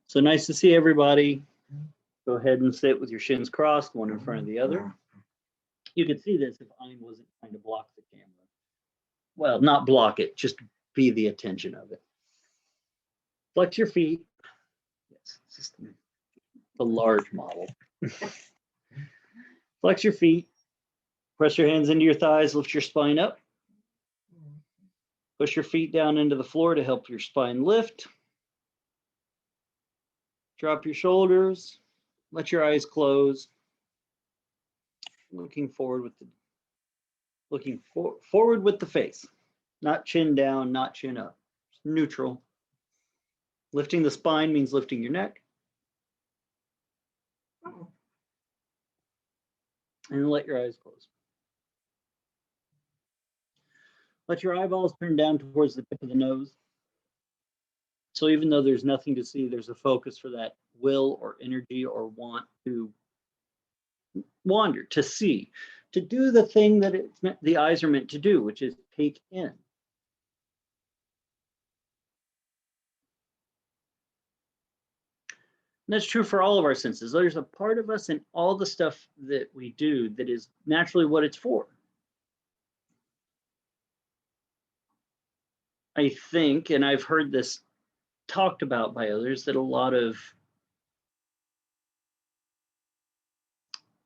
So nice to see everybody. Go ahead and sit with your shins crossed, one in front of the other. You could see this if I wasn't trying to block the camera. Well, not block it, just be the attention of it. Flex your feet. Yes, it's just the large model. Flex your feet. Press your hands into your thighs, lift your spine up. Push your feet down into the floor to help your spine lift. Drop your shoulders. Let your eyes close. Looking forward with the face. Not chin down, not chin up. Just neutral. Lifting the spine means lifting your neck. And let your eyes close. Let your eyeballs turn down towards the tip of the nose. So even though there's nothing to see, there's a focus for that will or energy or want to wander, to see, to do the thing that the eyes are meant to do, which is take in. And that's true for all of our senses. There's a part of us in all the stuff that we do that is naturally what it's for. I think, and I've heard this talked about by others, that a lot of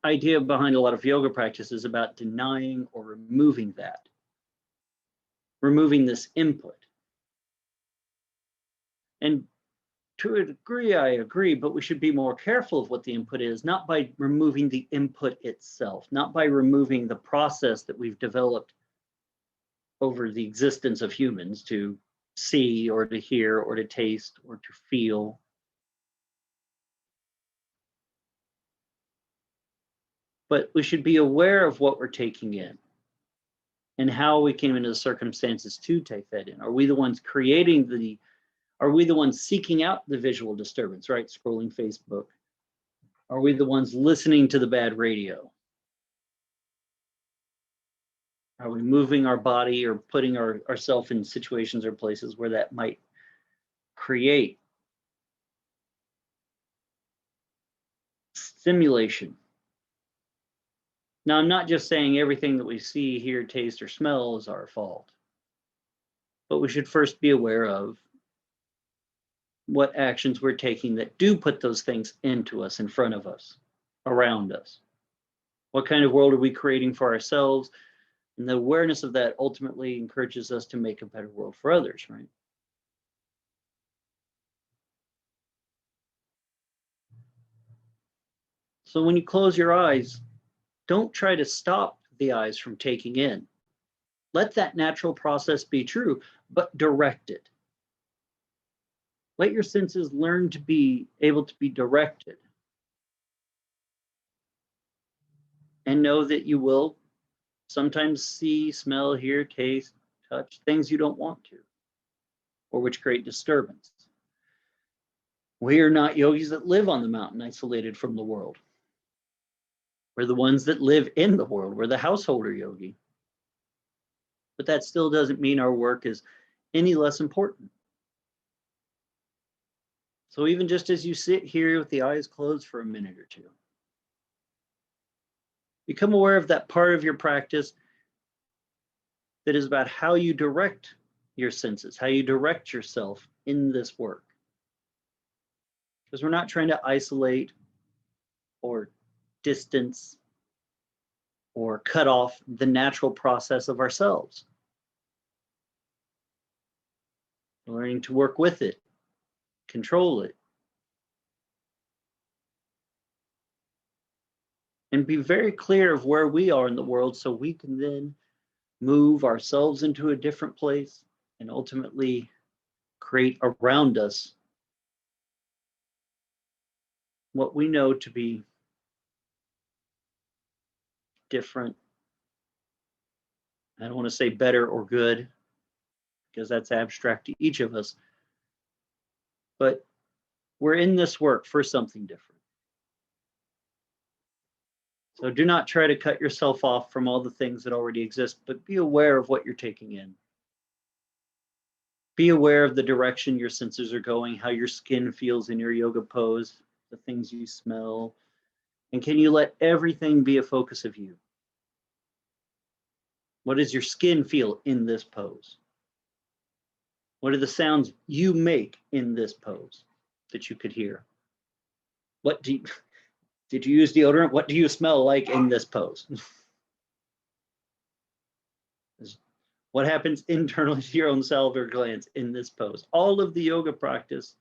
idea behind a lot of yoga practices about denying or removing that, removing this input. And to a degree, I agree, but we should be more careful of what the input is, not by removing the input itself, not by removing the process that we've developed over the existence of humans to see or to hear or to taste or to feel. But we should be aware of what we're taking in and how we came into the circumstances to take that in. Are we the ones creating are we the ones seeking out the visual disturbance, right? Scrolling Facebook. Are we the ones listening to the bad radio? Are we moving our body or putting ourselves in situations or places where that might create stimulation? Now, I'm not just saying everything that we see, hear, taste, or smell is our fault, but we should first be aware of what actions we're taking that do put those things into us, in front of us, around us. What kind of world are we creating for ourselves? And the awareness of that ultimately encourages us to make a better world for others, right? So when you close your eyes, don't try to stop the eyes from taking in. Let that natural process be true, but direct it. Let your senses learn to be able to be directed. And know that you will sometimes see, smell, hear, taste, touch things you don't want to, or which create disturbance. We are not yogis that live on the mountain isolated from the world. We're the ones that live in the world. We're the householder yogi. But that still doesn't mean our work is any less important. So even just as you sit here with the eyes closed for a minute or two, become aware of that part of your practice that is about how you direct your senses, how you direct yourself in this work. Because we're not trying to isolate or distance or cut off the natural process of ourselves. Learning to work with it, control it, and be very clear of where we are in the world so we can then move ourselves into a different place and ultimately create around us what we know to be different. I don't want to say better or good, because that's abstract to each of us. But we're in this work for something different. So do not try to cut yourself off from all the things that already exist, but be aware of what you're taking in. Be aware of the direction your senses are going, how your skin feels in your yoga pose, the things you smell, and can you let everything be a focus of you? What does your skin feel in this pose? What are the sounds you make in this pose that you could hear? What did you use deodorant? What do you smell like in this pose? What happens internally to your own salivary glands in this pose? All of the yoga practice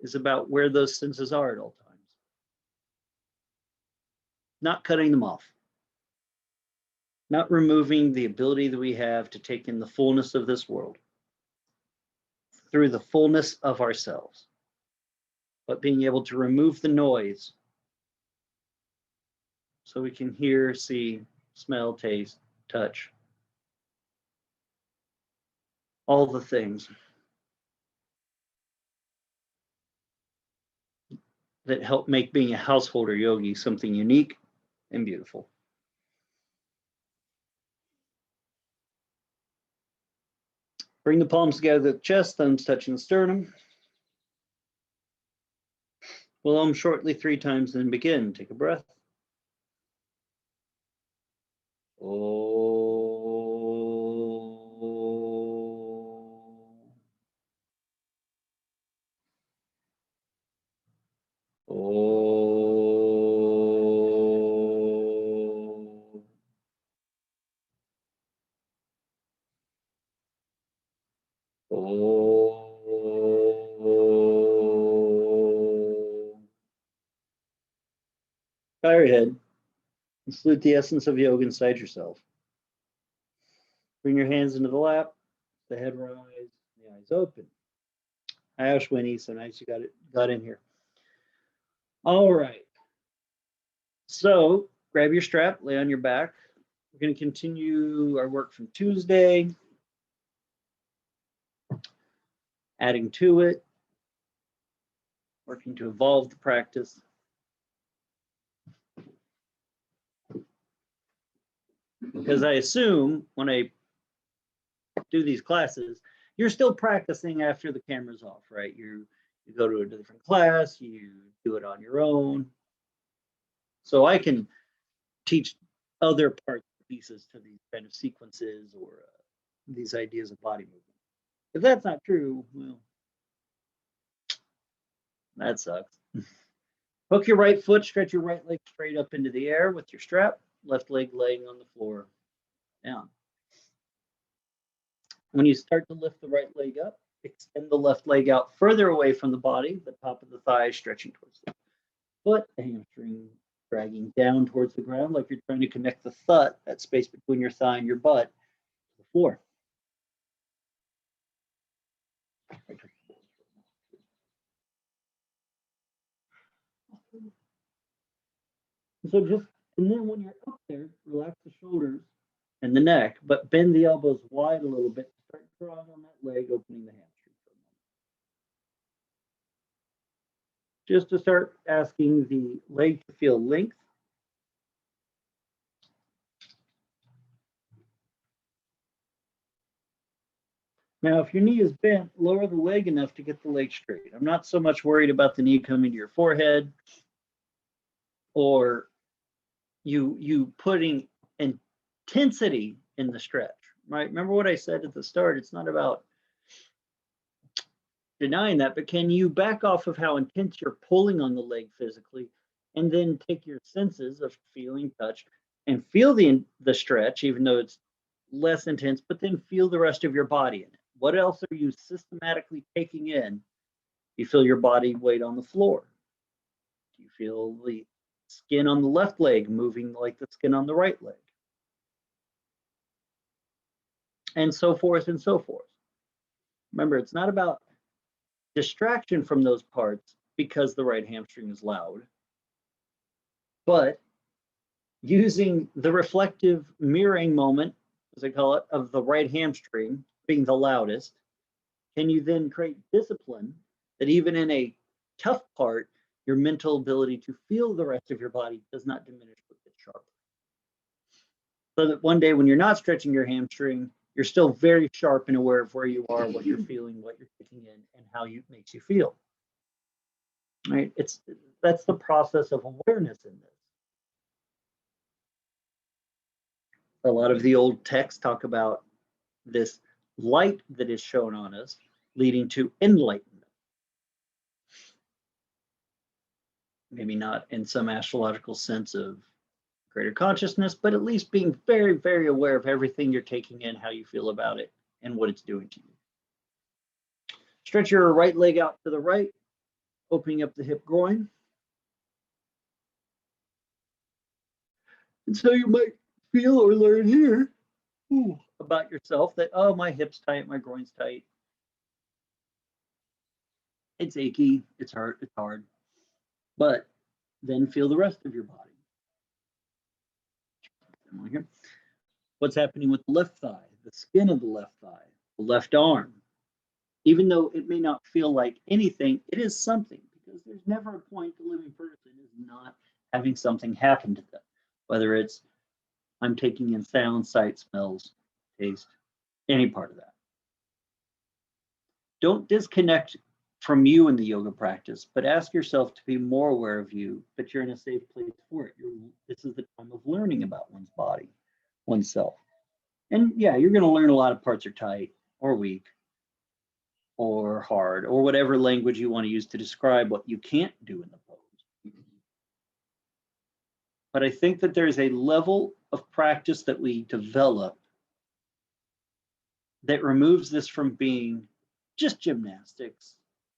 is about where those senses are at all times. Not cutting them off. Not removing the ability that we have to take in the fullness of this world through the fullness of ourselves, but being able to remove the noise so we can hear, see, smell, taste, touch, all the things that help make being a householder yogi something unique and beautiful. Bring the palms together at the chest, thumbs touching the sternum. We'll hum shortly 3 times, then begin. Take a breath. Bow your head and salute the essence of yoga inside yourself. Bring your hands into the lap, the head rise, the eyes open. Hi, Ashwini, so nice you got in here. All right. So grab your strap, lay on your back. We're going to continue our work from Tuesday, adding to it, working to evolve the practice. Because I assume when I do these classes, you're still practicing after the camera's off, right? You go to a different class, you do it on your own. So I can teach other parts pieces to these kind of sequences or these ideas of body movement. If that's not true, well, that sucks. Hook your right foot, stretch your right leg straight up into the air with your strap, left leg laying on the floor down. When you start to lift the right leg up, extend the left leg out further away from the body, the top of the thigh stretching towards the foot, the hamstring dragging down towards the ground like you're trying to connect the thud, that space between your thigh and your butt, to the floor. And then when you're up there, relax the shoulders and the neck, but bend the elbows wide a little bit. Start drawing on that leg, opening the hamstring for a moment. Just to start asking the leg to feel length. Now, if your knee is bent, lower the leg enough to get the leg straight. I'm not so much worried about the knee coming to your forehead or you putting intensity in the stretch, right? Remember what I said at the start, it's not about denying that, but can you back off of how intense you're pulling on the leg physically and then take your senses of feeling, touch, and feel the stretch, even though it's less intense, but then feel the rest of your body in it. What else are you systematically taking in? You feel your body weight on the floor. Do you feel the skin on the left leg moving like the skin on the right leg? And so forth and so forth. Remember, it's not about distraction from those parts because the right hamstring is loud, but using the reflective mirroring moment, as I call it, of the right hamstring being the loudest, can you then create discipline that even in a tough part, your mental ability to feel the rest of your body does not diminish but get sharper. So that one day when you're not stretching your hamstring, You're still very sharp and aware of where you are, what you're feeling, what you're taking in, and how it makes you feel. Right? That's the process of awareness in this. A lot of the old texts talk about this light that is shown on us leading to enlightenment. Maybe not in some astrological sense of greater consciousness, but at least being very, very aware of everything you're taking in, how you feel about it, and what it's doing to you. Stretch your right leg out to the right, opening up the hip groin. And so you might feel or learn here about yourself that, oh, my hip's tight, my groin's tight. It's achy, it's hurt, it's hard. But then feel the rest of your body. What's happening with the left thigh, the skin of the left thigh, the left arm? Even though it may not feel like anything, it is something, because there's never a point the living person is not having something happen to them, whether it's I'm taking in sound, sight, smells, taste, any part of that. Don't disconnect from you in the yoga practice, but ask yourself to be more aware of you, but you're in a safe place for it. This is the time of learning about one's body, oneself. And yeah, you're going to learn a lot of parts are tight or weak or hard or whatever language you want to use to describe what you can't do in the pose. But I think that there's a level of practice that we develop that removes this from being just gymnastics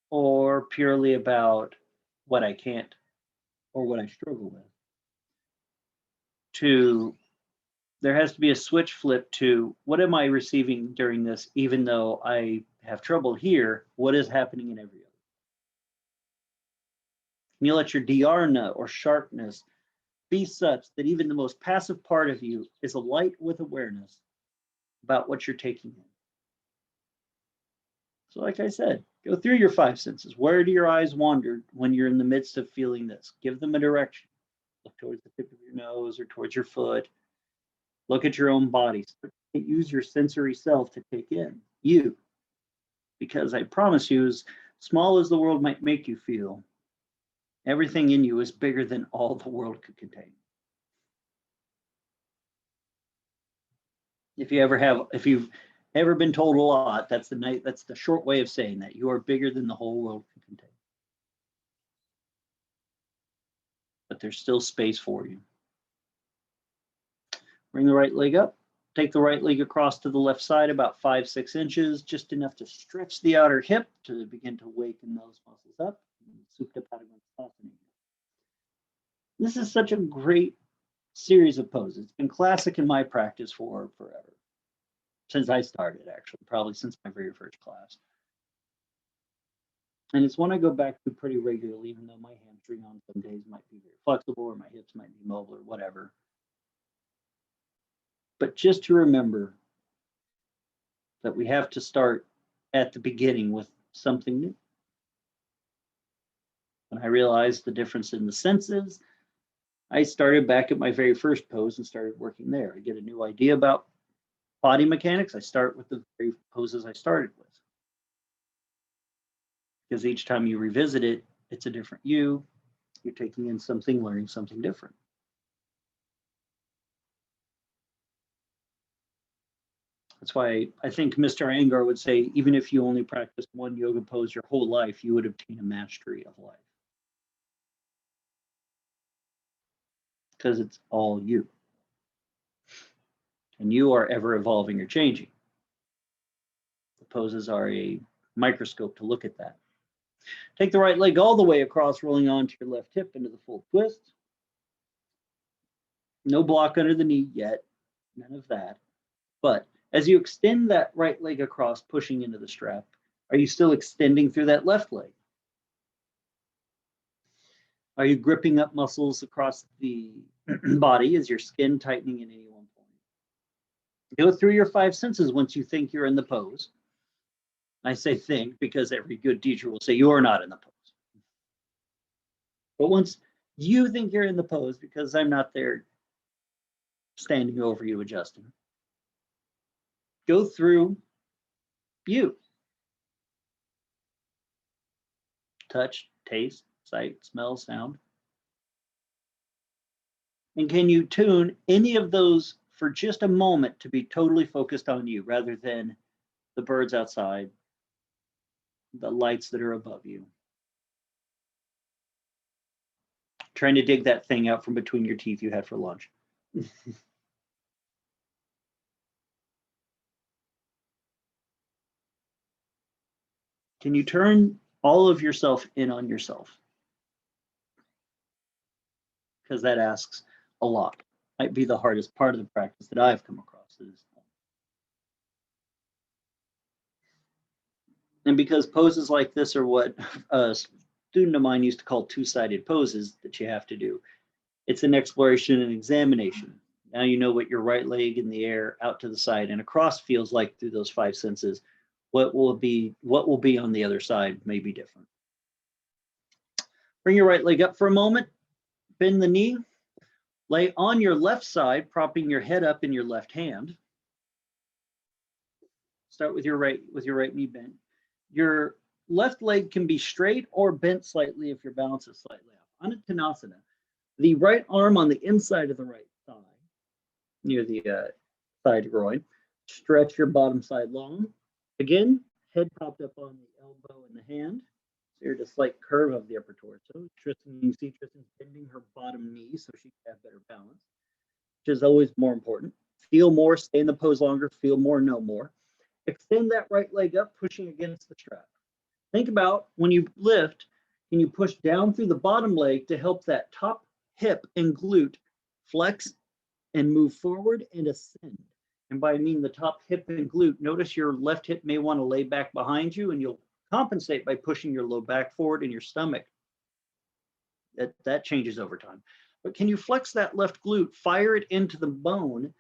or purely about what I can't or what I struggle with. To there has to be a switch flip to what am I receiving during this, even though I have trouble here, what is happening in every other? And you let your dhyana or sharpness be such that even the most passive part of you is alight with awareness about what you're taking in. So like I said, go through your five senses. Where do your eyes wander when you're in the midst of feeling this? Give them a direction. Look towards the tip of your nose or towards your foot. Look at your own body. Use your sensory self to take in you. Because I promise you, as small as the world might make you feel, everything in you is bigger than all the world could contain. If you've ever been told a lot, that's the short way of saying that. You are bigger than the whole world can contain. But there's still space for you. Bring the right leg up. Take the right leg across to the left side about 5-6 inches, just enough to stretch the outer hip to begin to waken those muscles up. This is such a great series of poses. It's been classic in my practice for forever. Since I started, actually, probably since my very first class. And it's one I go back to pretty regularly, even though my hamstring on some days might be very flexible or my hips might be mobile or whatever. But just to remember that we have to start at the beginning with something new. When I realized the difference in the senses, I started back at my very first pose and started working there. I get a new idea about body mechanics. I start with the very poses I started with. Because each time you revisit it, it's a different you. You're taking in something, learning something different. That's why I think Mr. Angar would say, even if you only practiced one yoga pose your whole life, you would obtain a mastery of life. Because it's all you. And you are ever evolving or changing. The poses are a microscope to look at that. Take the right leg all the way across, rolling onto your left hip into the full twist. No block under the knee yet, none of that. But as you extend that right leg across, pushing into the strap, are you still extending through that left leg? Are you gripping up muscles across the body? Is your skin tightening in any one point? Go through your five senses once you think you're in the pose. I say think because every good teacher will say you're not in the pose. But once you think you're in the pose, because I'm not there standing over you adjusting, go through you. Touch, taste, sight, smell, sound. And can you tune any of those for just a moment to be totally focused on you rather than the birds outside, the lights that are above you? Trying to dig that thing out from between your teeth you had for lunch. Can you turn all of yourself in on yourself? Because that asks a lot. Might be the hardest part of the practice that I've come across. And because poses like this are what a student of mine used to call two-sided poses that you have to do, it's an exploration and examination. Now you know what your right leg in the air, out to the side, and across feels like through those five senses. What will be on the other side may be different. Bring your right leg up for a moment, bend the knee, lay on your left side, propping your head up in your left hand. Start with your right knee bent. Your left leg can be straight or bent slightly if your balance is slightly off. Anatanasana. The right arm on the inside of the right thigh, near the side groin. Stretch your bottom side long. Again, head propped up on the elbow and the hand. So you're just slight curve of the upper torso. Tristan, you see Tristan's bending her bottom knee so she can have better balance, which is always more important. Feel more, stay in the pose longer. Feel more, no more. Extend that right leg up, pushing against the strap. Think about when you lift, can you push down through the bottom leg to help that top hip and glute flex and move forward and ascend? And by I mean the top hip and glute, notice your left hip may want to lay back behind you, and you'll compensate by pushing your low back forward and your stomach. That changes over time. But can you flex that left glute, fire it into the bone,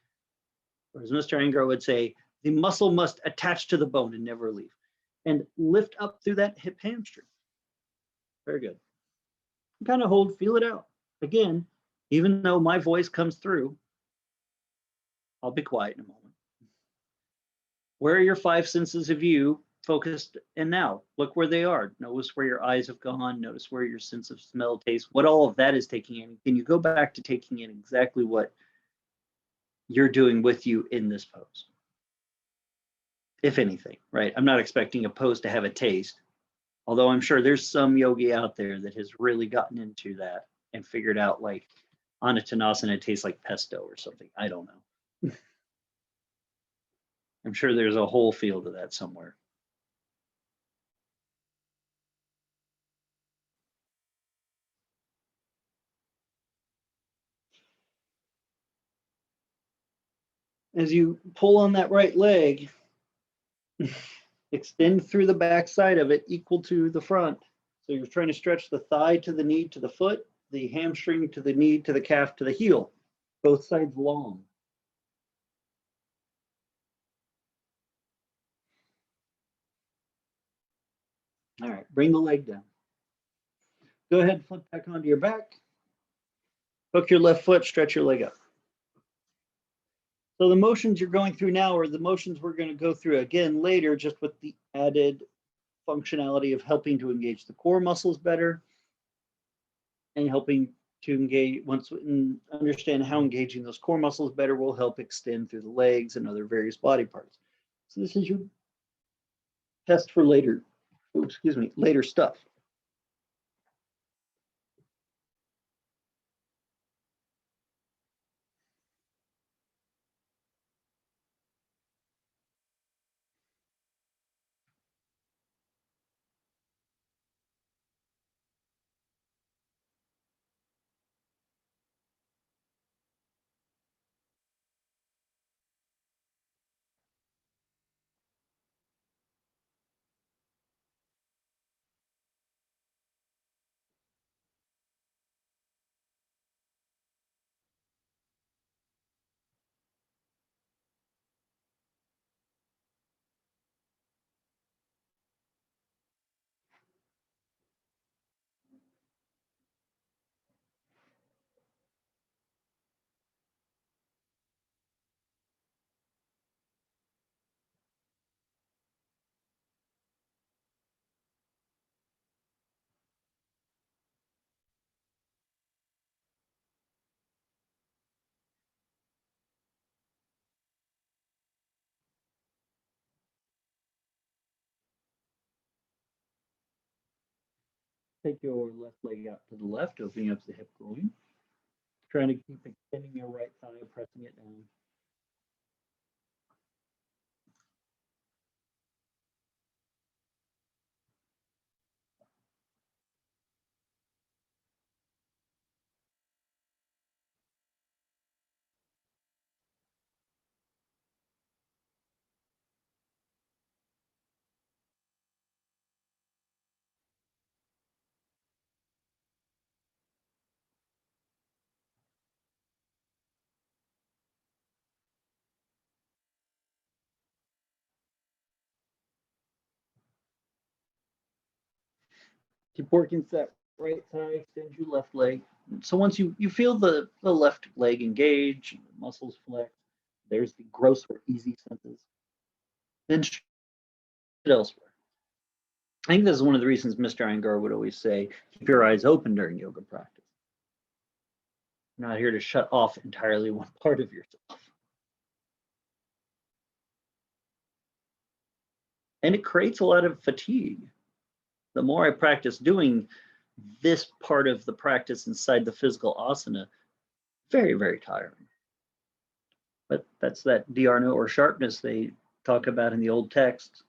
or as Mr. Angro would say, the muscle must attach to the bone and never leave, and lift up through that hip hamstring. Very good. Kind of hold, feel it out. Again, even though my voice comes through, I'll be quiet in a moment. Where are your five senses of you focused? And now look where they are. Notice where your eyes have gone. Notice where your sense of smell, taste, what all of that is taking in. Can you go back to taking in exactly what you're doing with you in this pose? If anything, right? I'm not expecting a pose to have a taste, although I'm sure there's some yogi out there that has really gotten into that and figured out like Anatanasana tastes like pesto or something. I don't know. I'm sure there's a whole field of that somewhere. As you pull on that right leg, extend through the back side of it equal to the front. So you're trying to stretch the thigh to the knee to the foot, the hamstring to the knee to the calf to the heel, both sides long. All right, bring the leg down. Go ahead, flip back onto your back. Hook your left foot, stretch your leg up. So the motions you're going through now are the motions we're going to go through again later, just with the added functionality of helping to engage the core muscles better and helping to engage, once we understand how engaging those core muscles better will help extend through the legs and other various body parts. So this is your test for later, later stuff. Take your left leg out to the left, opening up the hip groin. Trying to keep extending your right thigh, pressing it down. Keep working that right thigh, extend your left leg. So once you feel the left leg engage, the muscles flex, there's the gross or easy senses. Then shift elsewhere. I think this is one of the reasons Mr. Iyengar would always say, keep your eyes open during yoga practice. You're not here to shut off entirely one part of yourself. And it creates a lot of fatigue. The more I practice doing this part of the practice inside the physical asana, very, very tiring. But that's that dhyana or sharpness they talk about in the old text.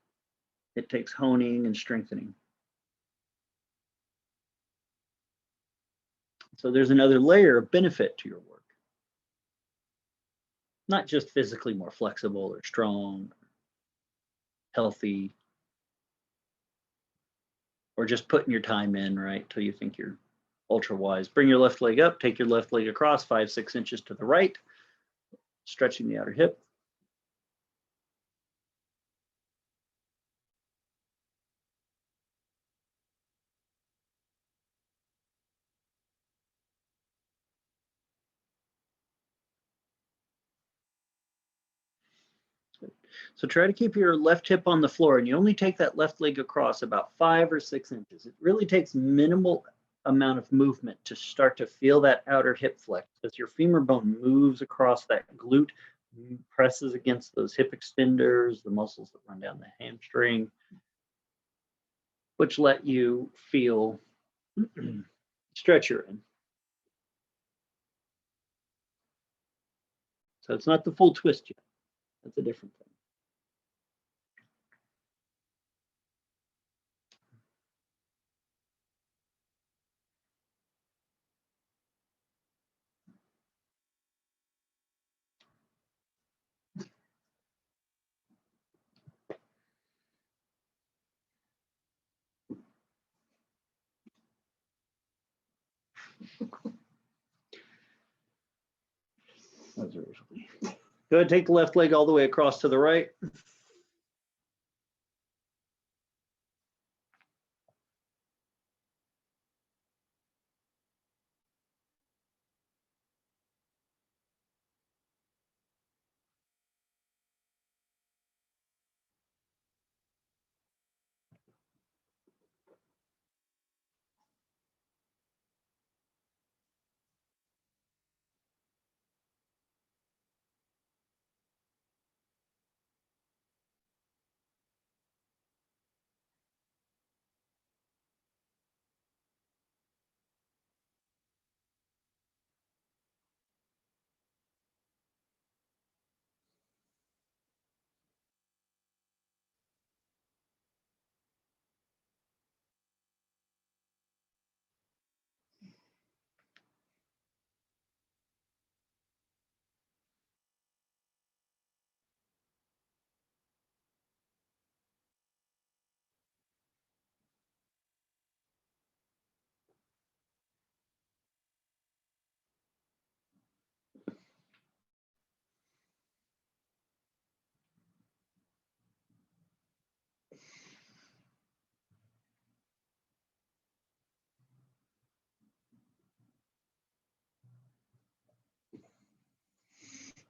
It takes honing and strengthening. So there's another layer of benefit to your work. Not just physically more flexible or strong, healthy, or just putting your time in, right, till you think you're ultra wise. Bring your left leg up, take your left leg across 5-6 inches to the right, stretching the outer hip. So try to keep your left hip on the floor, and you only take that left leg across about 5 or 6 inches. It really takes minimal amount of movement to start to feel that outer hip flex as your femur bone moves across that glute, presses against those hip extenders, the muscles that run down the hamstring, which let you feel stretch your in. So it's not the full twist yet. That's a different thing. Go ahead, take the left leg all the way across to the right.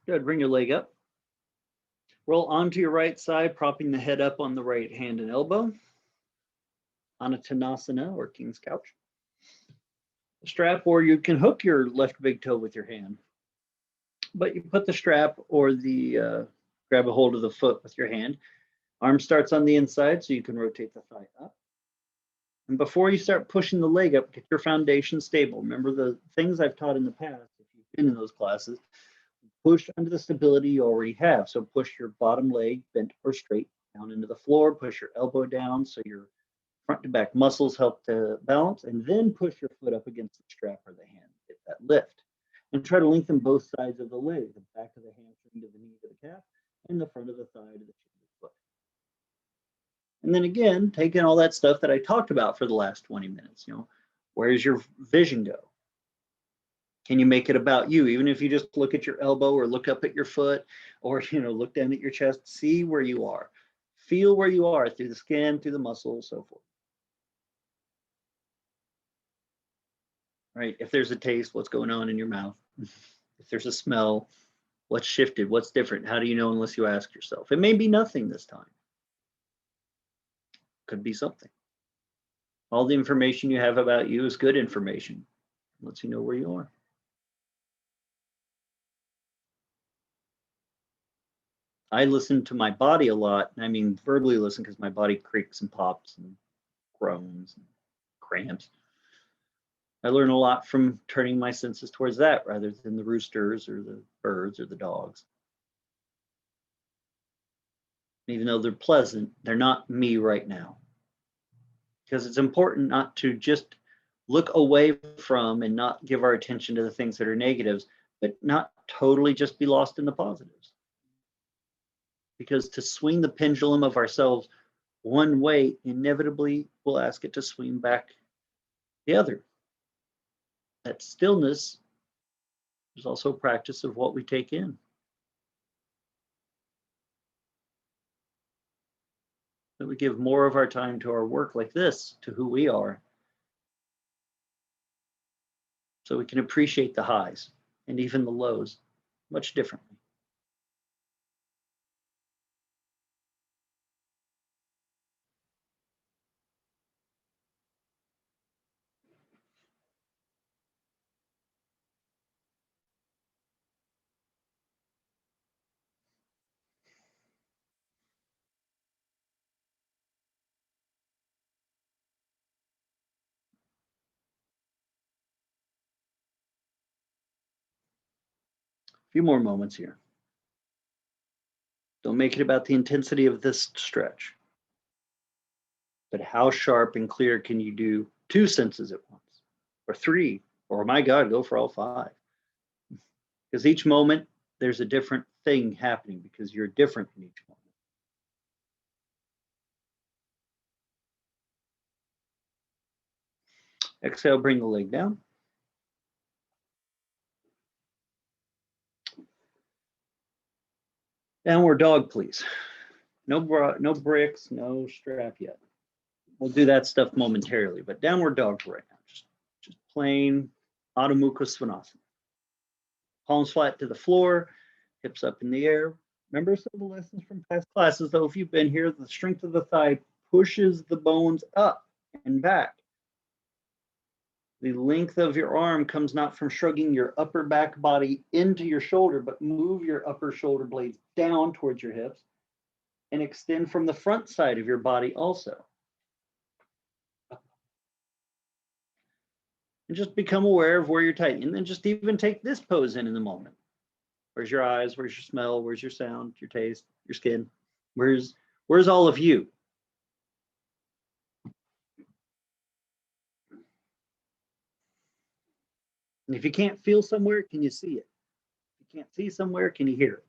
Good, bring your leg up. Roll onto your right side, propping the head up on the right hand and elbow. Anatanasana or king's couch. Strap, or you can hook your left big toe with your hand. But you put the strap or the grab a hold of the foot with your hand. Arm starts on the inside, so you can rotate the thigh up. And before you start pushing the leg up, get your foundation stable. Remember the things I've taught in the past, if you've been in those classes, push under the stability you already have. So push your bottom leg bent or straight down into the floor, push your elbow down so your front to back muscles help to balance, and then push your foot up against the strap or the hand, get that lift. And try to lengthen both sides of the leg, the back of the hamstring to the knee to the calf, and the front of the thigh to the shin of the foot. And then again, taking all that stuff that I talked about for the last 20 minutes, where's your vision go? Can you make it about you? Even if you just look at your elbow or look up at your foot or, look down at your chest, see where you are. Feel where you are through the skin, through the muscles, so forth. Right? If there's a taste, what's going on in your mouth? If there's a smell, what's shifted? What's different? How do you know unless you ask yourself? It may be nothing this time. Could be something. All the information you have about you is good information. It lets you know where you are. I listen to my body a lot. I mean, verbally listen because my body creaks and pops and groans and cramps. I learn a lot from turning my senses towards that rather than the roosters or the birds or the dogs. Even though they're pleasant, they're not me right now. Because it's important not to just look away from and not give our attention to the things that are negatives, but not totally just be lost in the positives. Because to swing the pendulum of ourselves one way inevitably will ask it to swing back the other. That stillness is also a practice of what we take in. That we give more of our time to our work like this, to who we are, so we can appreciate the highs and even the lows much differently. A few more moments here. Don't make it about the intensity of this stretch, but how sharp and clear can you do 2 senses at once, or 3, or my God, go for all 5. Because each moment there's a different thing happening because you're different in each moment. Exhale, bring the leg down. Downward dog, please. No bricks, no strap yet. We'll do that stuff momentarily, but downward dog for right now. Just plain Adho Mukha Svanasana. Palms flat to the floor, hips up in the air. Remember some of the lessons from past classes, though, if you've been here, the strength of the thigh pushes the bones up and back. The length of your arm comes not from shrugging your upper back body into your shoulder, but move your upper shoulder blades down towards your hips and extend from the front side of your body also. And just become aware of where you're tight. And then just even take this pose in the moment. Where's your eyes? Where's your smell? Where's your sound? Your taste? Your skin? Where's all of you? And if you can't feel somewhere, can you see it? If you can't see somewhere, can you hear it?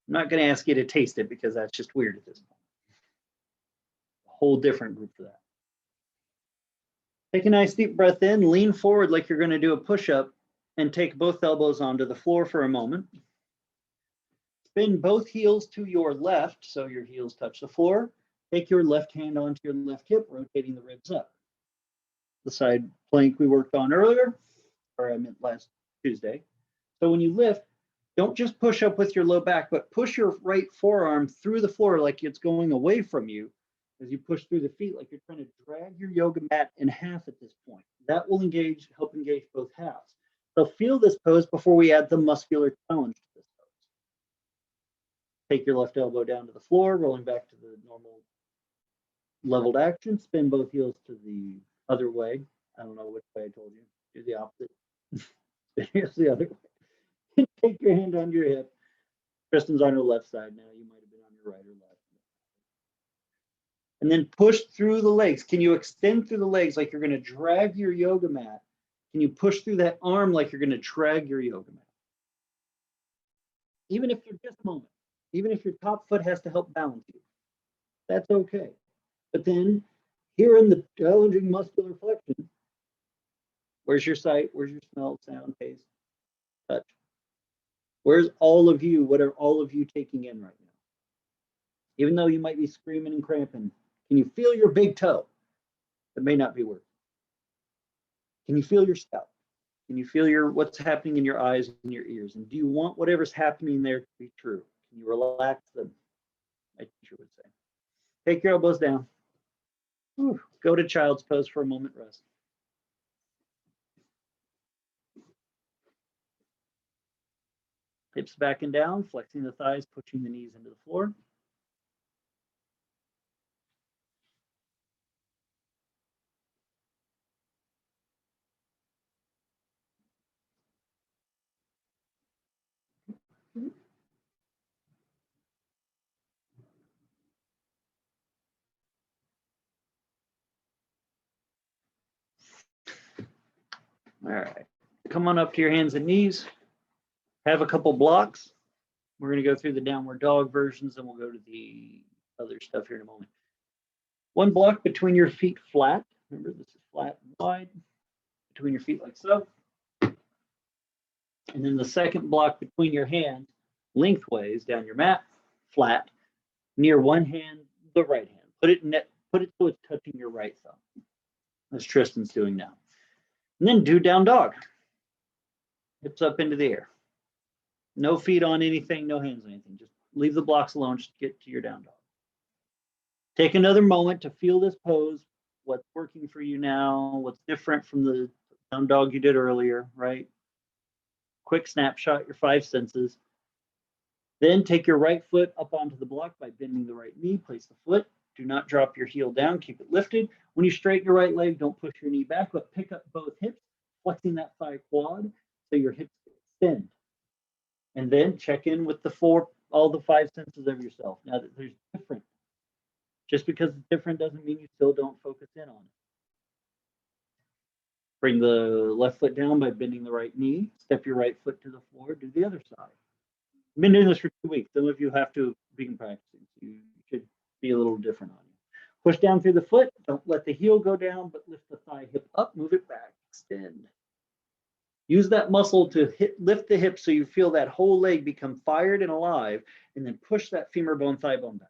I'm not going to ask you to taste it because that's just weird at this point. A whole different group for that. Take a nice deep breath in, lean forward like you're going to do a push-up, and take both elbows onto the floor for a moment. Spin both heels to your left, so your heels touch the floor. Take your left hand onto your left hip, rotating the ribs up. The side plank we worked on earlier, or I meant last Tuesday. So when you lift, don't just push up with your low back, but push your right forearm through the floor like it's going away from you as you push through the feet, like you're trying to drag your yoga mat in half at this point. That will help engage both halves. So feel this pose before we add the muscular challenge to this pose. Take your left elbow down to the floor, rolling back to the normal Leveled action, spin both heels to the other way. I don't know which way I told you. Do the opposite. Spin heels the other way. Take your hand on your hip. Kristen's on her left side now. You might have been on your right or left. And then push through the legs. Can you extend through the legs like you're going to drag your yoga mat? Can you push through that arm like you're going to drag your yoga mat? Even if you're just a moment, even if your top foot has to help balance you, that's okay. But then here in the challenging muscular flexion, where's your sight? Where's your smell, sound, taste, touch? Where's all of you? What are all of you taking in right now? Even though you might be screaming and cramping, can you feel your big toe? That may not be working. Can you feel your scalp? Can you feel what's happening in your eyes and your ears? And do you want whatever's happening there to be true? Can you relax them? My teacher would say. Take your elbows down. Whew. Go to child's pose for a moment, rest. Hips back and down, flexing the thighs, pushing the knees into the floor. All right, come on up to your hands and knees. Have a couple blocks. We're going to go through the downward dog versions, and we'll go to the other stuff here in a moment. One block between your feet flat. Remember, this is flat and wide. Between your feet like so. And then the second block between your hands, lengthways down your mat, flat, near one hand, the right hand. Put it so it's touching your right thumb, as Tristan's doing now. And then do down dog. Hips up into the air. No feet on anything, no hands on anything. Just leave the blocks alone. Just get to your down dog. Take another moment to feel this pose. What's working for you now? What's different from the down dog you did earlier, right? Quick snapshot, your 5 senses. Then take your right foot up onto the block by bending the right knee. Place the foot. Do not drop your heel down. Keep it lifted. When you straighten your right leg, don't push your knee back, but pick up both hips, flexing that thigh quad so your hips extend. And then check in with all the 5 senses of yourself. Now that there's different. Just because it's different doesn't mean you still don't focus in on it. Bring the left foot down by bending the right knee. Step your right foot to the floor. Do the other side. I've been doing this for 2 weeks. Some of you have to begin practicing. So you should be a little different on you. Push down through the foot. Don't let the heel go down, but lift the thigh hip up. Move it back. Extend. Use that muscle to lift the hip so you feel that whole leg become fired and alive, and then push that femur bone, thigh bone back.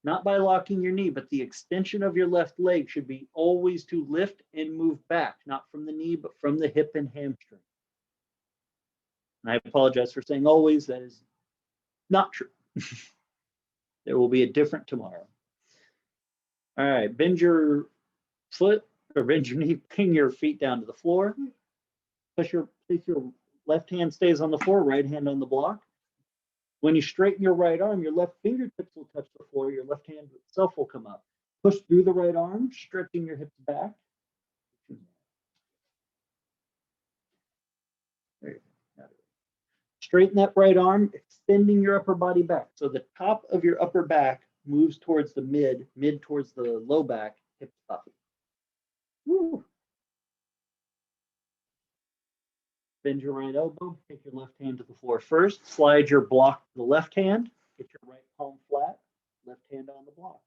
Not by locking your knee, but the extension of your left leg should be always to lift and move back, not from the knee, but from the hip and hamstring. And I apologize for saying always. That is not true. There will be a different tomorrow. All right, bend your foot or bend your knee, bring your feet down to the floor. Place your left hand stays on the floor, right hand on the block. When you straighten your right arm, your left fingertips will touch the floor. Your left hand itself will come up. Push through the right arm, stretching your hips back. There you go. Straighten that right arm, extending your upper body back. So the top of your upper back moves towards the mid towards the low back, hips up. Woo. Bend your right elbow, take your left hand to the floor first, slide your block to the left hand, get your right palm flat, left hand on the block.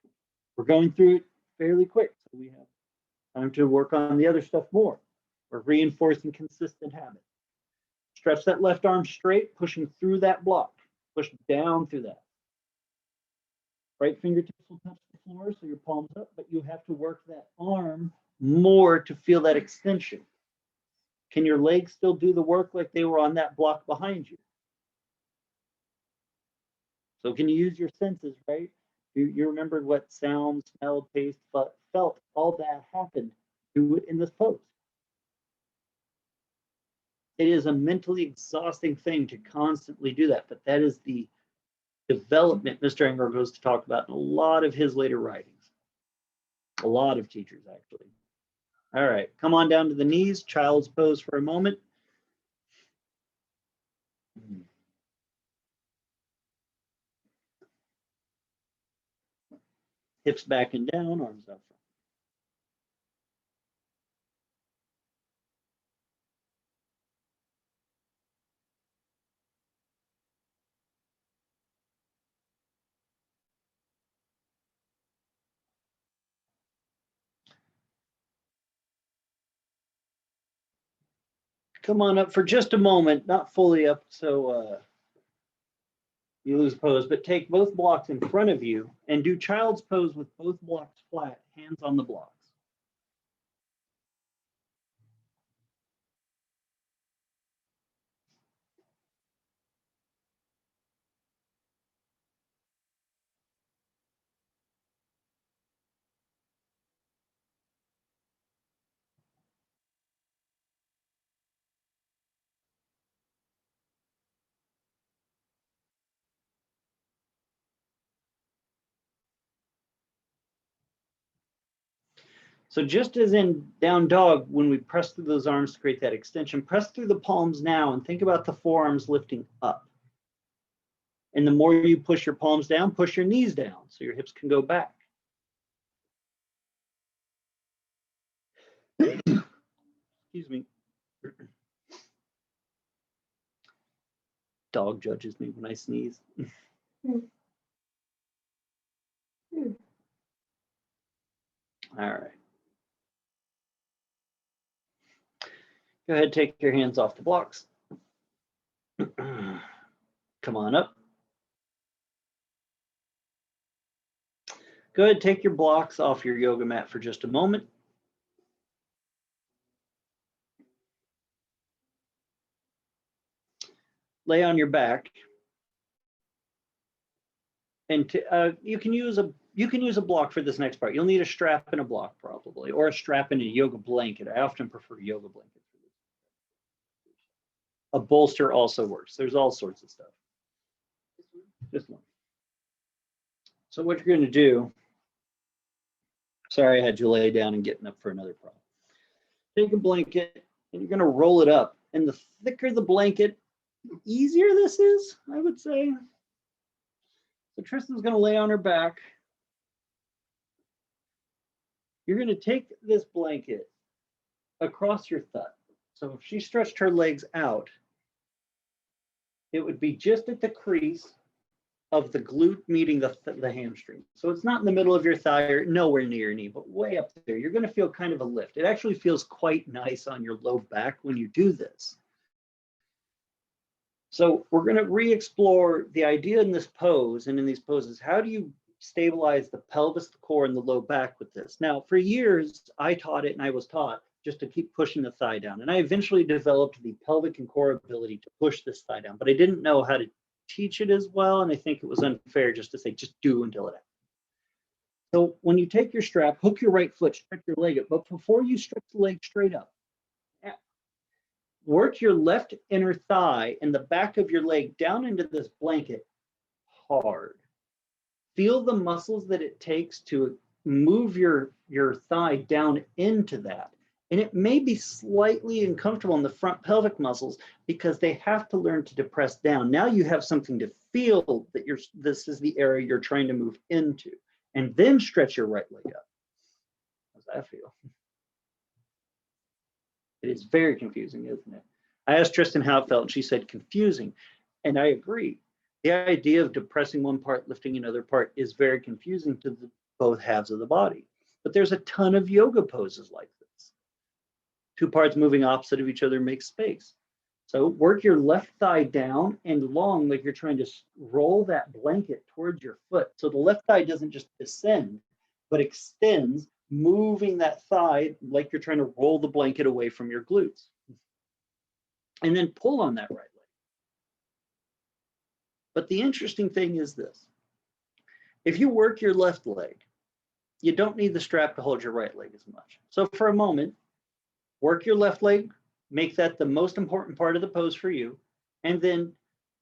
We're going through it fairly quick, so we have time to work on the other stuff more. We're reinforcing consistent habit. Stretch that left arm straight, pushing through that block. Push down through that. Right fingertips will touch the floor, so your palm's up, but you have to work that arm more to feel that extension. Can your legs still do the work like they were on that block behind you? So can you use your senses, right? You remembered what sound, smell, taste, felt, all that happened. Do it in this pose. It is a mentally exhausting thing to constantly do that, but that is the development Mr. Engler goes to talk about in a lot of his later writings. A lot of teachers, actually. All right, come on down to the knees, child's pose for a moment. Hips back and down, arms out front. Come on up for just a moment, not fully up so you lose pose, but take both blocks in front of you and do child's pose with both blocks flat, hands on the blocks. So just as in down dog, when we press through those arms to create that extension, press through the palms now and think about the forearms lifting up. And the more you push your palms down, push your knees down so your hips can go back. Excuse me. Dog judges me when I sneeze. All right. Go ahead, take your hands off the blocks. Come on up. Go ahead, take your blocks off your yoga mat for just a moment. Lay on your back. And you can use a block for this next part. You'll need a strap and a block probably, or a strap and a yoga blanket. I often prefer yoga blanket for this. A bolster also works. There's all sorts of stuff. Just one. So what you're going to do, sorry I had you lay down and getting up for another problem. Take a blanket and you're going to roll it up. And the thicker the blanket, the easier this is, I would say. So Tristan's going to lay on her back. You're going to take this blanket across your thigh. So if she stretched her legs out, it would be just at the crease of the glute meeting the hamstring. So it's not in the middle of your thigh or nowhere near your knee, but way up there. You're going to feel kind of a lift. It actually feels quite nice on your low back when you do this. So we're going to re-explore the idea in this pose and in these poses. How do you stabilize the pelvis, the core, and the low back with this? Now, for years, I taught it and I was taught just to keep pushing the thigh down. And I eventually developed the pelvic and core ability to push this thigh down, but I didn't know how to teach it as well. And I think it was unfair just to say, just do until it happens. So when you take your strap, hook your right foot, stretch your leg up. But before you stretch the leg straight up, work your left inner thigh and the back of your leg down into this blanket hard. Feel the muscles that it takes to move your thigh down into that. And it may be slightly uncomfortable in the front pelvic muscles because they have to learn to depress down. Now you have something to feel that this is the area you're trying to move into. And then stretch your right leg up. How's that feel? It is very confusing, isn't it? I asked Tristan how it felt, and she said confusing. And I agree. The idea of depressing one part, lifting another part is very confusing to both halves of the body. But there's a ton of yoga poses like this. Two parts moving opposite of each other makes space. So work your left thigh down and long like you're trying to roll that blanket towards your foot. So the left thigh doesn't just descend, but extends, moving that thigh like you're trying to roll the blanket away from your glutes. And then pull on that right leg. But the interesting thing is this. If you work your left leg, you don't need the strap to hold your right leg as much. So for a moment, work your left leg, make that the most important part of the pose for you, and then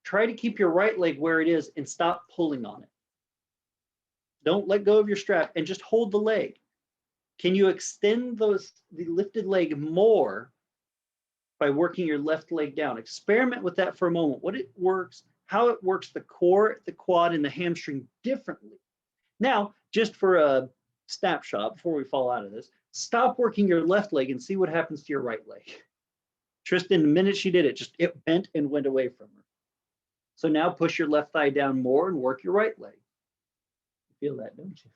try to keep your right leg where it is and stop pulling on it. Don't let go of your strap and just hold the leg. Can you extend the lifted leg more by working your left leg down? Experiment with that for a moment. What it works, how it works the core, the quad, and the hamstring differently. Now, just for a snapshot before we fall out of this, stop working your left leg and see what happens to your right leg. Tristan, the minute she did it, it bent and went away from her. So now push your left thigh down more and work your right leg. You feel that, don't you?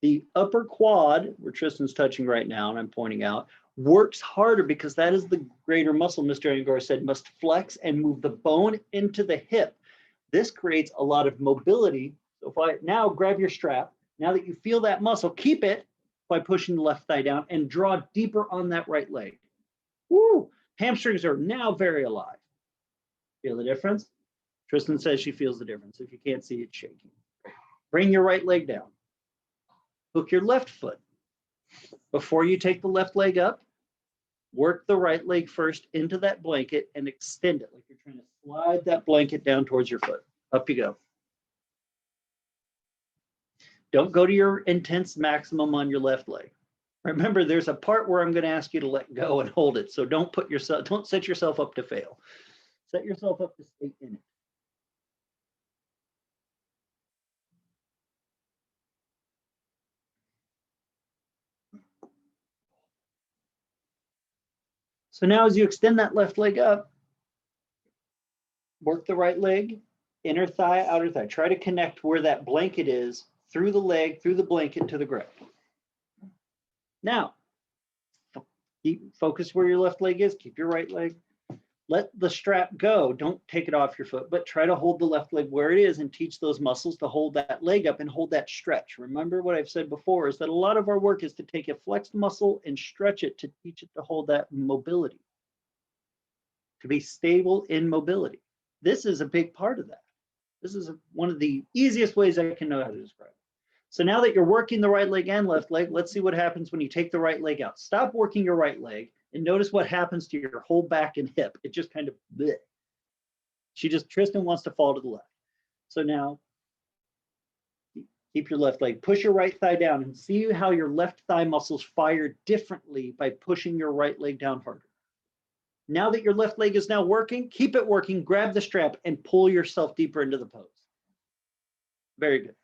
The upper quad, where Tristan's touching right now, and I'm pointing out, works harder because that is the greater muscle, Mr. Angor said, must flex and move the bone into the hip. This creates a lot of mobility. So if I now grab your strap, now that you feel that muscle, keep it by pushing the left thigh down and draw deeper on that right leg. Woo! Hamstrings are now very alive. Feel the difference? Tristan says she feels the difference. If you can't see it, shaking. Bring your right leg down. Hook your left foot. Before you take the left leg up, work the right leg first into that blanket and extend it like you're trying to slide that blanket down towards your foot. Up you go. Don't go to your intense maximum on your left leg. Remember, there's a part where I'm going to ask you to let go and hold it. So don't set yourself up to fail. Set yourself up to stay in it. So now as you extend that left leg up, work the right leg, inner thigh, outer thigh. Try to connect where that blanket is through the leg, through the blanket to the grip. Now, focus where your left leg is, keep your right leg. Let the strap go. Don't take it off your foot, but try to hold the left leg where it is and teach those muscles to hold that leg up and hold that stretch. Remember what I've said before is that a lot of our work is to take a flexed muscle and stretch it to teach it to hold that mobility, to be stable in mobility. This is a big part of that. This is one of the easiest ways I can know how to describe it. So now that you're working the right leg and left leg, let's see what happens when you take the right leg out. Stop working your right leg and notice what happens to your whole back and hip. It just kind of bleh. Tristan wants to fall to the left. So now keep your left leg, push your right thigh down and see how your left thigh muscles fire differently by pushing your right leg down harder. Now that your left leg is now working, keep it working, grab the strap and pull yourself deeper into the pose. Very good.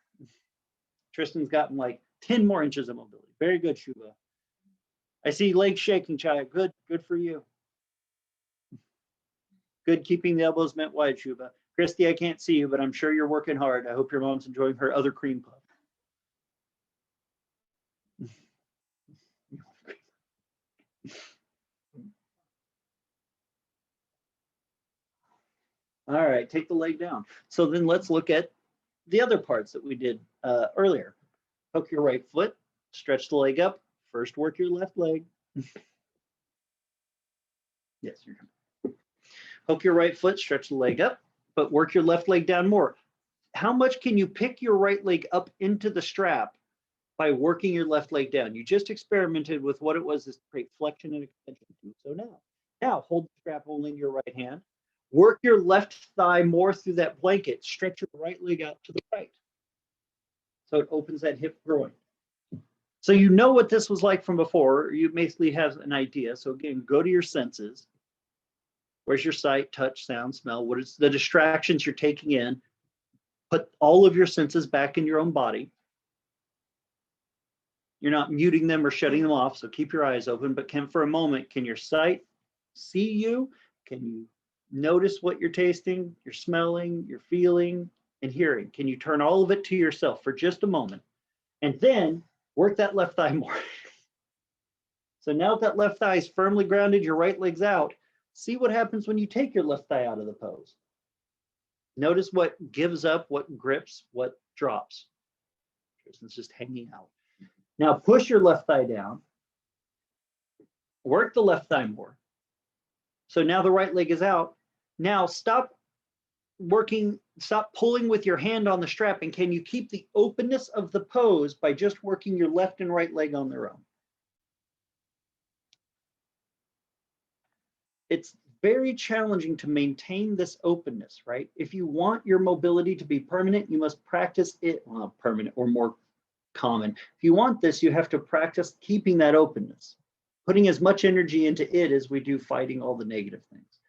Tristan's gotten like 10 more inches of mobility. Very good, Shubha. I see legs shaking, Chaya. Good for you. Good keeping the elbows bent wide, Shubha. Christy, I can't see you, but I'm sure you're working hard. I hope your mom's enjoying her other cream puff. All right, take the leg down. So then let's look at the other parts that we did earlier. Hook your right foot, stretch the leg up. First, work your left leg. Yes, you're coming. Hook your right foot, stretch the leg up, but work your left leg down more. How much can you pick your right leg up into the strap by working your left leg down? You just experimented with what it was to create flexion and extension. So now hold the strap only in your right hand. Work your left thigh more through that blanket. Stretch your right leg out to the right. So it opens that hip groin. So you know what this was like from before. You basically have an idea. So again, go to your senses. Where's your sight, touch, sound, smell? What is the distractions you're taking in? Put all of your senses back in your own body. You're not muting them or shutting them off, so keep your eyes open. But for a moment, can your sight see you? Can you notice what you're tasting, you're smelling, you're feeling, and hearing? Can you turn all of it to yourself for just a moment? And then work that left thigh more. So now that left thigh is firmly grounded, your right leg's out. See what happens when you take your left thigh out of the pose. Notice what gives up, what grips, what drops. It's just hanging out. Now push your left thigh down. Work the left thigh more. So now the right leg is out. Now stop pulling with your hand on the strap, and can you keep the openness of the pose by just working your left and right leg on their own? It's very challenging to maintain this openness, right? If you want your mobility to be permanent, you must practice it, well, permanent or more common. If you want this, you have to practice keeping that openness, putting as much energy into it as we do fighting all the negative things.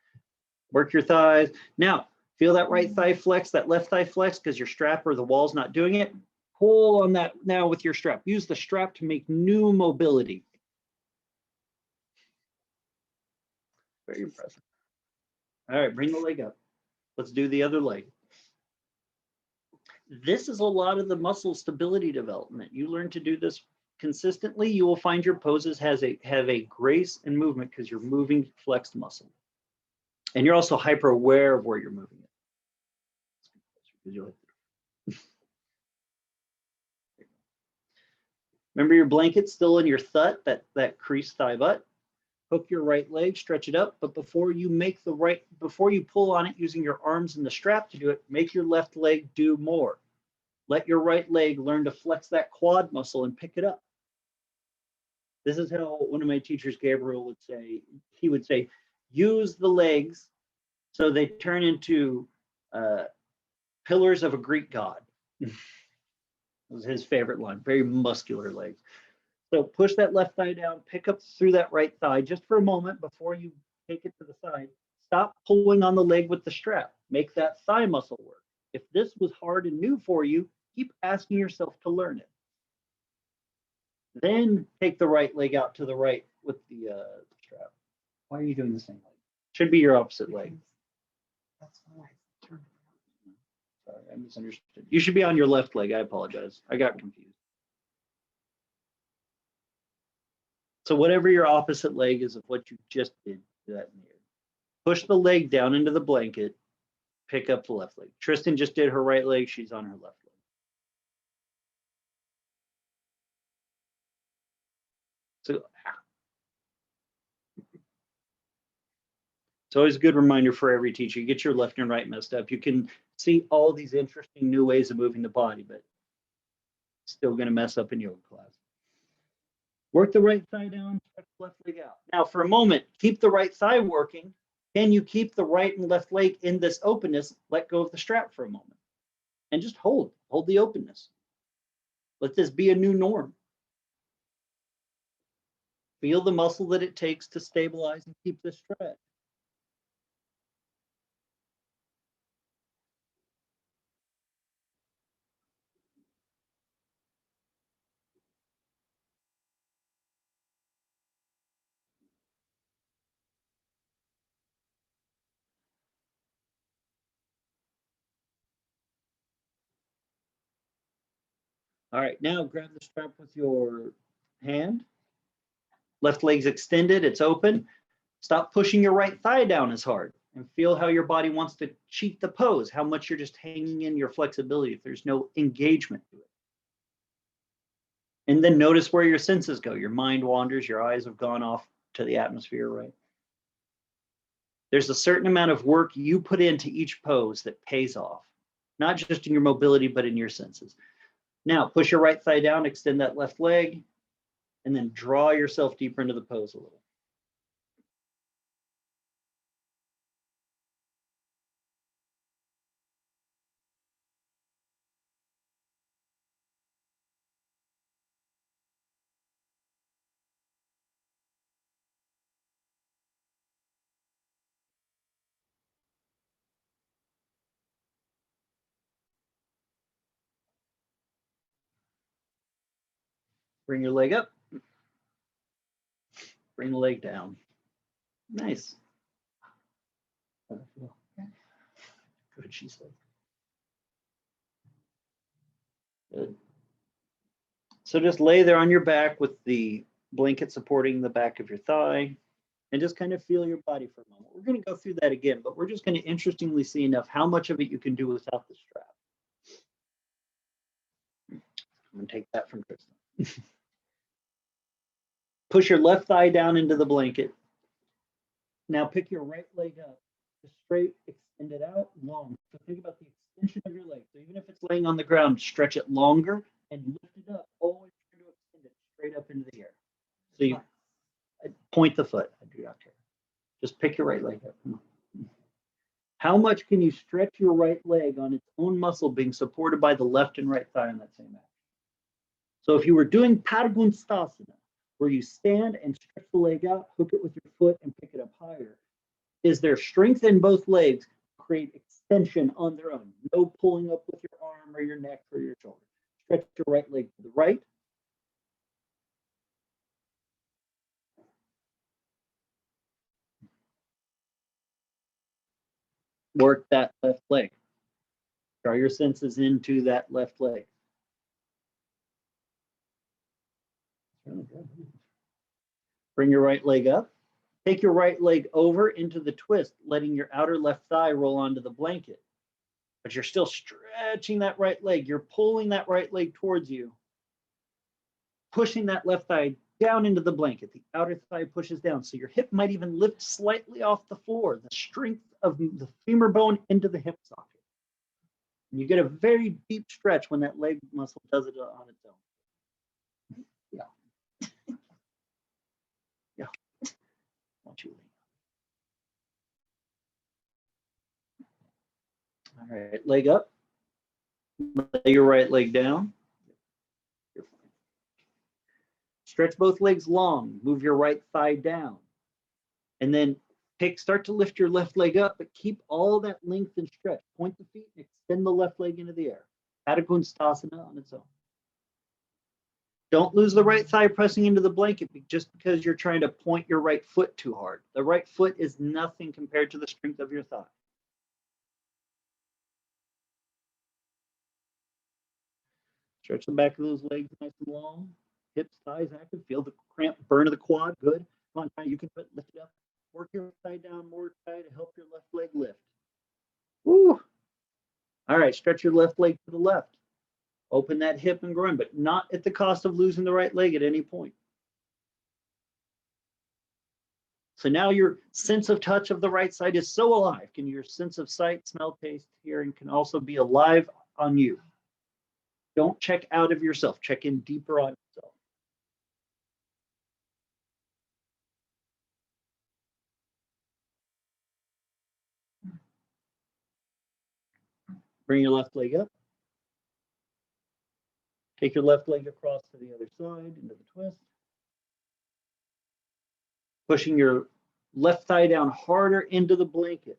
Work your thighs. Now, feel that right thigh flex, that left thigh flex, because your strap or the wall's not doing it. Pull on that now with your strap. Use the strap to make new mobility. Very impressive. All right, bring the leg up. Let's do the other leg. This is a lot of the muscle stability development. You learn to do this consistently, you will find your poses have a grace and movement because you're moving flexed muscle. And you're also hyper aware of where you're moving it. Remember your blanket still in your thud, that creased thigh butt. Hook your right leg, stretch it up, but before you pull on it using your arms and the strap to do it, make your left leg do more. Let your right leg learn to flex that quad muscle and pick it up. This is how one of my teachers, Gabriel, would say, he would say, use the legs so they turn into pillars of a Greek god. It was his favorite line, very muscular legs. So push that left thigh down, pick up through that right thigh just for a moment before you take it to the side. Stop pulling on the leg with the strap. Make that thigh muscle work. If this was hard and new for you, keep asking yourself to learn it. Then take the right leg out to the right with the strap. Why are you doing the same leg? Should be your opposite leg. That's why I turned around. Sorry, I misunderstood. You should be on your left leg. I apologize. I got confused. So whatever your opposite leg is of what you just did, do that in the air. Push the leg down into the blanket. Pick up the left leg. Tristan just did her right leg. She's on her left leg. So it's always a good reminder for every teacher. You get your left and right messed up. You can see all these interesting new ways of moving the body, but still going to mess up in yoga class. Work the right thigh down, stretch the left leg out. Now, for a moment, keep the right thigh working. Can you keep the right and left leg in this openness? Let go of the strap for a moment. And just hold the openness. Let this be a new norm. Feel the muscle that it takes to stabilize and keep this stretch. All right, now grab the strap with your hand. Left leg's extended, it's open. Stop pushing your right thigh down as hard and feel how your body wants to cheat the pose, how much you're just hanging in your flexibility if there's no engagement to it. And then notice where your senses go. Your mind wanders, your eyes have gone off to the atmosphere, right? There's a certain amount of work you put into each pose that pays off, not just in your mobility, but in your senses. Now, push your right thigh down, extend that left leg, and then draw yourself deeper into the pose a little. Bring your leg up. Bring the leg down. Nice. Good, she said. Good. So just lay there on your back with the blanket supporting the back of your thigh and just kind of feel your body for a moment. We're going to go through that again, but we're just going to interestingly see enough how much of it you can do without the strap. I'm going to take that from Tristan. Push your left thigh down into the blanket. Now pick your right leg up, just straight, extend it out, long. So think about the extension of your leg. So even if it's laying on the ground, stretch it longer and lift it up. Always try to extend it straight up into the air. So you point the foot. I do not care. Just pick your right leg up. How much can you stretch your right leg on its own muscle being supported by the left and right thigh on that same action? So if you were doing Padagonstasana, where you stand and stretch the leg out, hook it with your foot and pick it up higher, is there strength in both legs to create extension on their own? No pulling up with your arm or your neck or your shoulder. Stretch your right leg to the right. Work that left leg. Draw your senses into that left leg. Bring your right leg up. Take your right leg over into the twist, letting your outer left thigh roll onto the blanket. But you're still stretching that right leg. You're pulling that right leg towards you, pushing that left thigh down into the blanket. The outer thigh pushes down. So your hip might even lift slightly off the floor, the strength of the femur bone into the hip socket. And you get a very deep stretch when that leg muscle does it on its own. Yeah. Yeah. Want you lean. All right, leg up. Lay your right leg down. You're fine. Stretch both legs long. Move your right thigh down. And then start to lift your left leg up, but keep all that length and stretch. Point the feet and extend the left leg into the air. Padagonstasana on its own. Don't lose the right thigh pressing into the blanket just because you're trying to point your right foot too hard. The right foot is nothing compared to the strength of your thigh. Stretch the back of those legs nice and long. Hips, thighs active. Feel the cramp burn of the quad. Good. Come on, you can lift it up. Work your thigh down more tight to help your left leg lift. Woo. All right, stretch your left leg to the left. Open that hip and groin, but not at the cost of losing the right leg at any point. So now your sense of touch of the right side is so alive. Can your sense of sight, smell, taste, hearing can also be alive on you. Don't check out of yourself. Check in deeper on yourself. Bring your left leg up. Take your left leg across to the other side into the twist. Pushing your left thigh down harder into the blanket.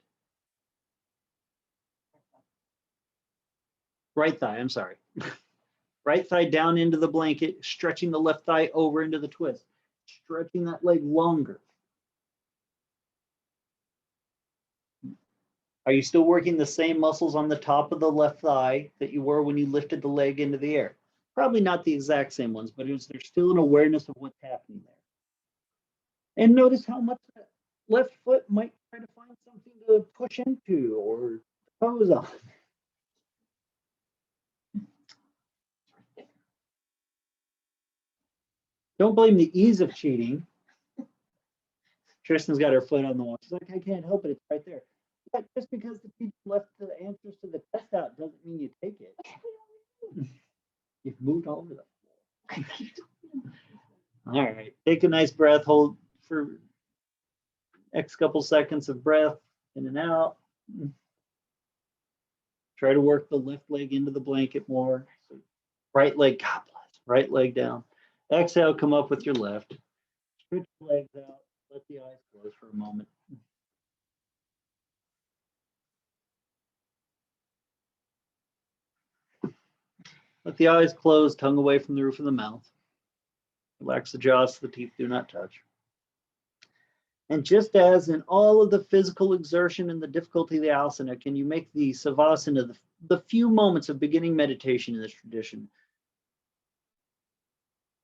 Right thigh, I'm sorry. Right thigh down into the blanket, stretching the left thigh over into the twist. Stretching that leg longer. Are you still working the same muscles on the top of the left thigh that you were when you lifted the leg into the air? Probably not the exact same ones, but there's still an awareness of what's happening there. And notice how much that left foot might try to find something to push into or pose on. Don't blame the ease of cheating. Tristan's got her foot on the wall. She's like, I can't help it. It's right there. But just because the teacher left the answers to the test out doesn't mean you take it. You've moved all over the floor. All right. Take a nice breath. Hold for X couple seconds of breath in and out. Try to work the left leg into the blanket more. Right leg, God bless. Right leg down. Exhale, come up with your left. Stretch the legs out. Let the eyes close for a moment. Let the eyes close, tongue away from the roof of the mouth. Relax the jaws so the teeth do not touch. And just as in all of the physical exertion and the difficulty of the asana, can you make the savasana the few moments of beginning meditation in this tradition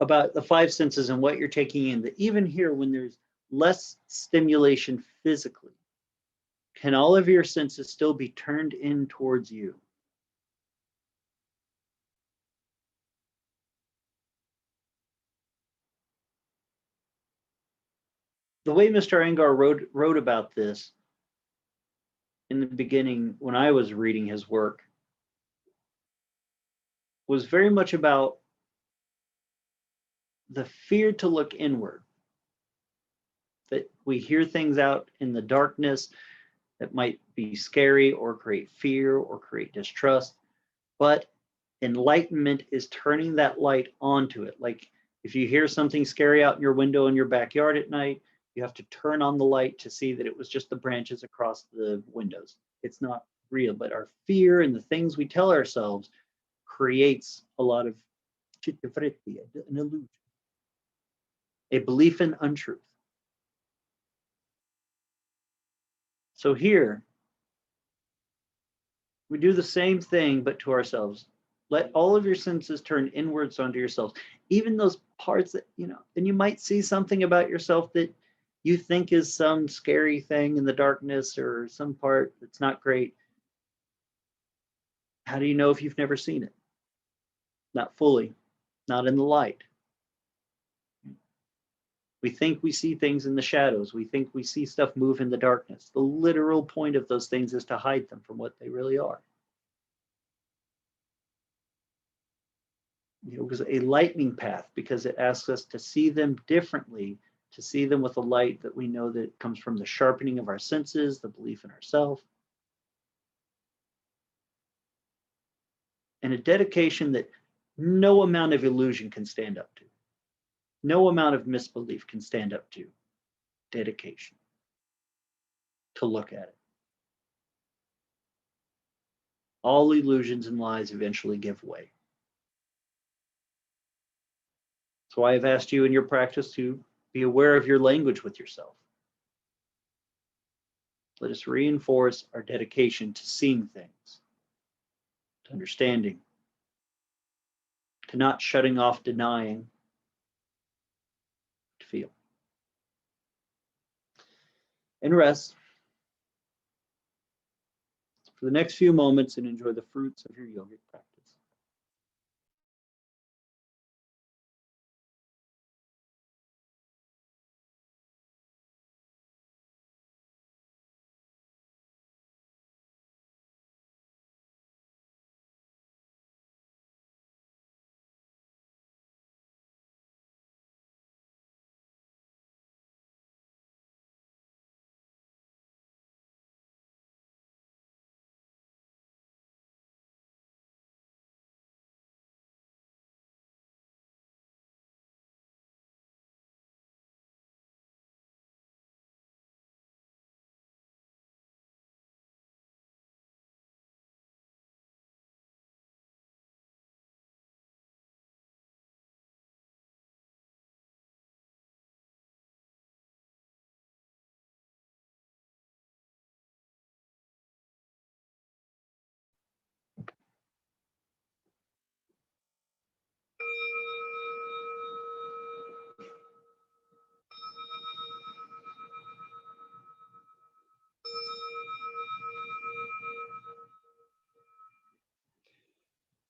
about the five senses and what you're taking in, that even here when there's less stimulation physically, can all of your senses still be turned in towards you? The way Mr. Angar wrote about this in the beginning, when I was reading his work, was very much about the fear to look inward. That we hear things out in the darkness that might be scary or create fear or create distrust, but Enlightenment is turning that light onto it. Like if you hear something scary out in your window in your backyard at night, you have to turn on the light to see that it was just the branches across the windows. It's not real, but our fear and the things we tell ourselves creates a lot of chittavritti, an illusion, a belief in untruth. So here, we do the same thing, but to ourselves. Let all of your senses turn inwards onto yourselves, even those parts that, and you might see something about yourself that you think is some scary thing in the darkness or some part that's not great. How do you know if you've never seen it? Not fully, not in the light. We think we see things in the shadows. We think we see stuff move in the darkness. The literal point of those things is to hide them from what they really are. It was a lightning path because it asks us to see them differently, to see them with a light that we know that comes from the sharpening of our senses, the belief in ourselves, and a dedication that no amount of illusion can stand up to. No amount of misbelief can stand up to. Dedication to look at it. All illusions and lies eventually give way. So I have asked you in your practice to be aware of your language with yourself. Let us reinforce our dedication to seeing things, to understanding, to not shutting off, denying, to feel. And rest for the next few moments and enjoy the fruits of your yogic practice.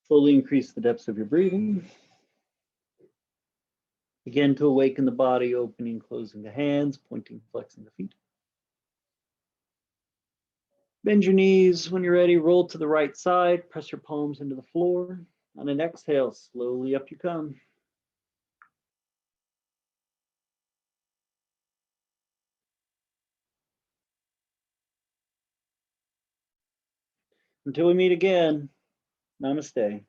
Slowly increase the depths of your breathing. Begin to awaken the body, opening, closing the hands, pointing, flexing the feet. Bend your knees. When you're ready, roll to the right side, press your palms into the floor. On an exhale, slowly up you come. Until we meet again, namaste.